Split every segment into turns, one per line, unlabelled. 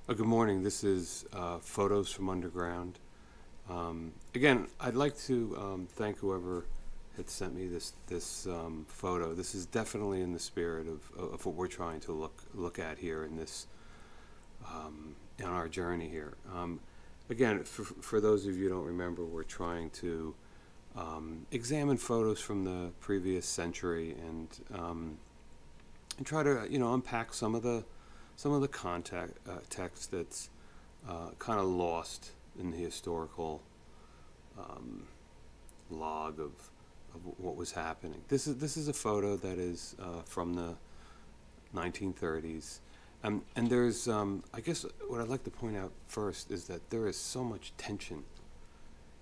Good morning. This is Photos from Underground. Again, I'd like to thank whoever had sent me this photo. This is definitely in the spirit of what we're trying to look at here in this in our journey here. Again, for those of you who don't remember, we're trying to examine photos from the previous century and try to unpack some of the context text that's kind of lost in the historical um, log of what was happening. This is a photo that is from the 1930s, and there's I guess what I'd like to point out first is that there is so much tension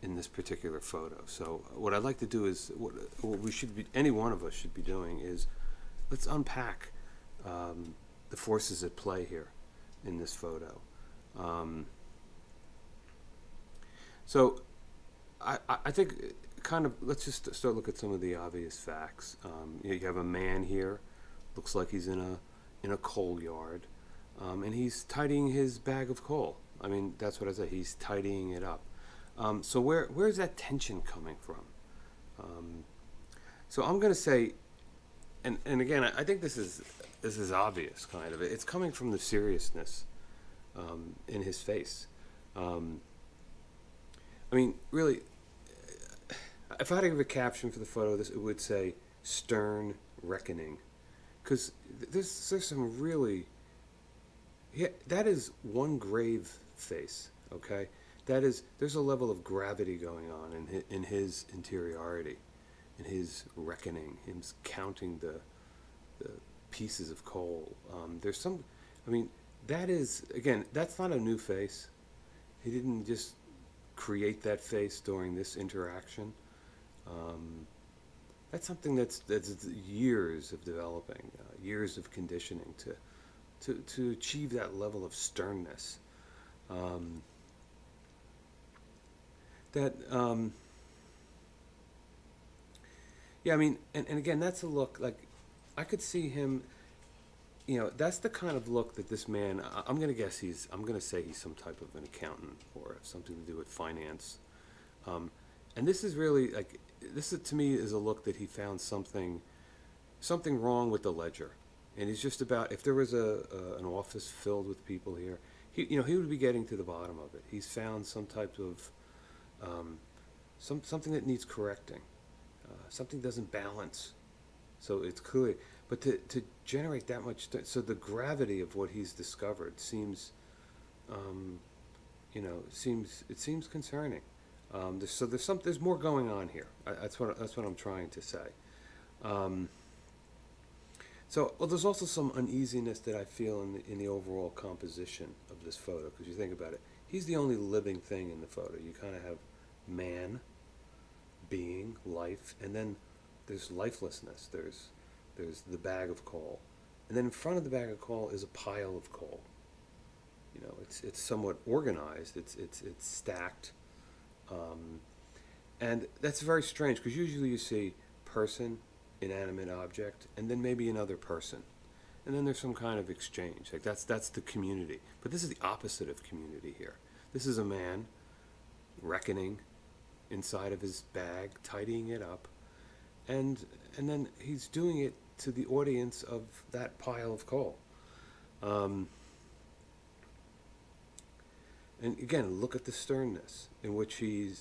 in this particular photo. So what I'd like to do is what we should be, any one of us should be doing is let's unpack the forces at play here in this photo. Um, so I think kind of let's just start look at some of the obvious facts. You have a man here, looks like he's in a coal yard, and he's tidying his bag of coal. I mean, that's what I said. He's tidying it up. So where's that tension coming from? Um, so I'm going to say, and again, I think this is obvious, kind of. It's coming from the seriousness in his face. Um, I mean, really, if I had to give a caption for the photo, this it would say "stern reckoning," because there's some really, yeah, that is one grave face. Okay, there's a level of gravity going on in his interiority, in his reckoning, him counting the pieces of coal. There's some, I mean, that is again, that's not a new face. He didn't just create that face during this interaction. Um, that's something that's years of developing, years of conditioning to achieve that level of sternness. Um, that yeah, I mean, and again, that's a look like I could see him. That's the kind of look that this man. I'm gonna guess I'm gonna say he's some type of an accountant or something to do with finance. Um, and this is really like this is, to me is a look that he found something wrong with the ledger, and he's just about if there was an office filled with people here, he would be getting to the bottom of it. He's found some type of um, something that needs correcting. Something doesn't balance, so it's clear. But to generate that much, so the gravity of what he's discovered um, seems concerning. There's more going on here. That's what I'm trying to say. Um, well, there's also some uneasiness that I feel in the overall composition of this photo because you think about it, he's the only living thing in the photo. You kind of have man, being, life, and then there's lifelessness. There's the bag of coal, and then in front of the bag of coal is a pile of coal. It's somewhat organized. It's stacked, um, and that's very strange because usually you see person, inanimate object, and then maybe another person, and then there's some kind of exchange. Like that's the community. But this is the opposite of community here. This is a man reckoning inside of his bag, tidying it up, and and then he's doing it to the audience of that pile of coal. Um, and again, look at the sternness in which I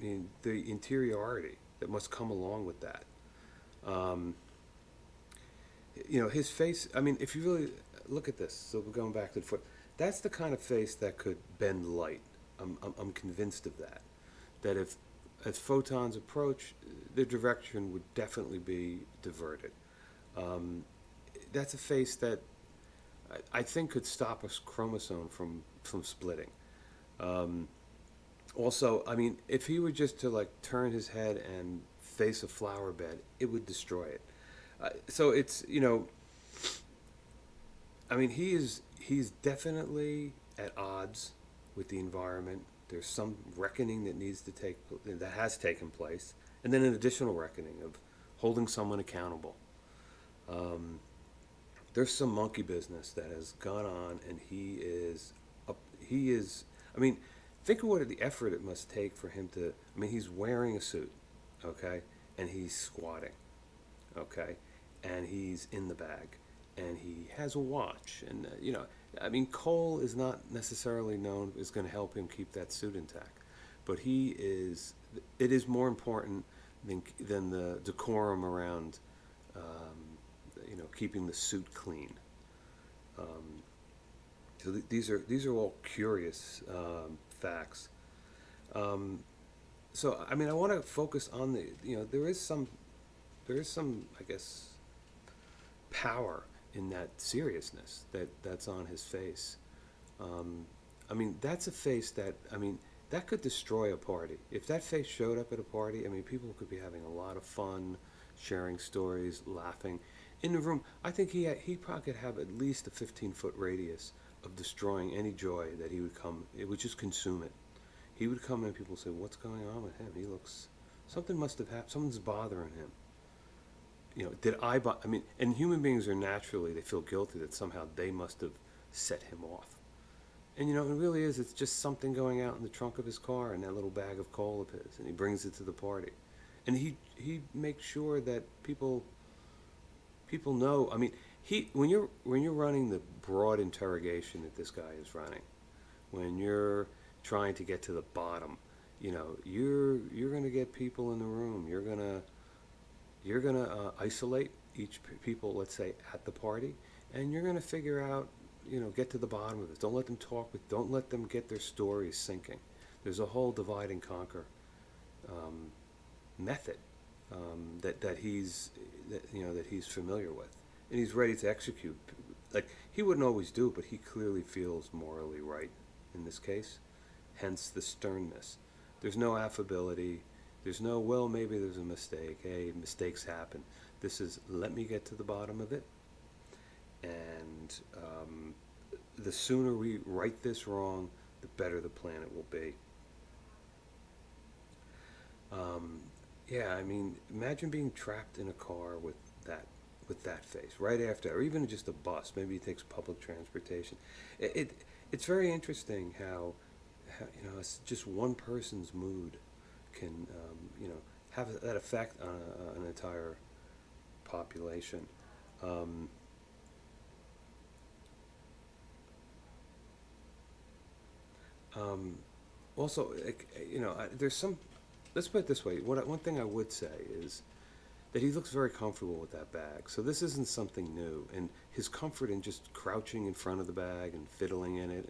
mean, the interiority that must come along with that. Um, his face. I mean, if you really look at this, so we're going back to the foot. That's the kind of face that could bend light. I'm convinced of that. That if as photons approach, the direction would definitely be diverted. Um, that's a face that I think could stop a chromosome from splitting. Um, Also, I mean, if he were just to like turn his head and face a flower bed, it would destroy it. So I mean, he's definitely at odds with the environment. There's some reckoning that has taken place, and then an additional reckoning of holding someone accountable. Um, there's some monkey business that has gone on, and he is a he is. I mean, think of what the effort it must take for him to. I mean, he's wearing a suit, okay, and he's squatting, okay, and he's in the bag, and he has a watch, and I mean, Cole is not necessarily known is going to help him keep that suit intact, but he is. It is more important than the decorum around, keeping the suit clean. Um, so these are all curious facts. Um, so I mean, I want to focus on there is some I guess power in that seriousness that's on his face. Um, I mean, that's a face that I mean that could destroy a party. If that face showed up at a party, I mean, people could be having a lot of fun, sharing stories, laughing. In the room, I think he probably could have at least a 15-foot radius of destroying any joy that he would come. It would just consume it. He would come in and people would say, "What's going on with him? He looks something must have happened. Something's bothering him." Did I mean, and human beings are naturally, they feel guilty that somehow they must have set him off. And it really is, it's just something going out in the trunk of his car and that little bag of coal of his, and he brings it to the party. And he makes sure that people know. I mean, he when you're running the broad interrogation that this guy is running, when you're trying to get to the bottom, you're going to get people in the room. You're gonna isolate each people, let's say, at the party, and you're gonna figure out, get to the bottom of it. Don't let them talk with. Don't let them get their stories sinking. There's a whole divide and conquer um, method that he's familiar with, and he's ready to execute. Like he wouldn't always do it, but he clearly feels morally right in this case. Hence the sternness. There's no affability. There's no, well, maybe there's a mistake. Hey, mistakes happen. This is, let me get to the bottom of it. And the sooner we right this wrong, the better the planet will be. Um, yeah, I mean, imagine being trapped in a car with that face right after, or even just a bus. Maybe he takes public transportation. It's very interesting how it's just one person's mood can have that effect on an entire population. Um, um, Also, like, there's some. Let's put it this way. One thing I would say is that he looks very comfortable with that bag. So this isn't something new, and his comfort in just crouching in front of the bag and fiddling in it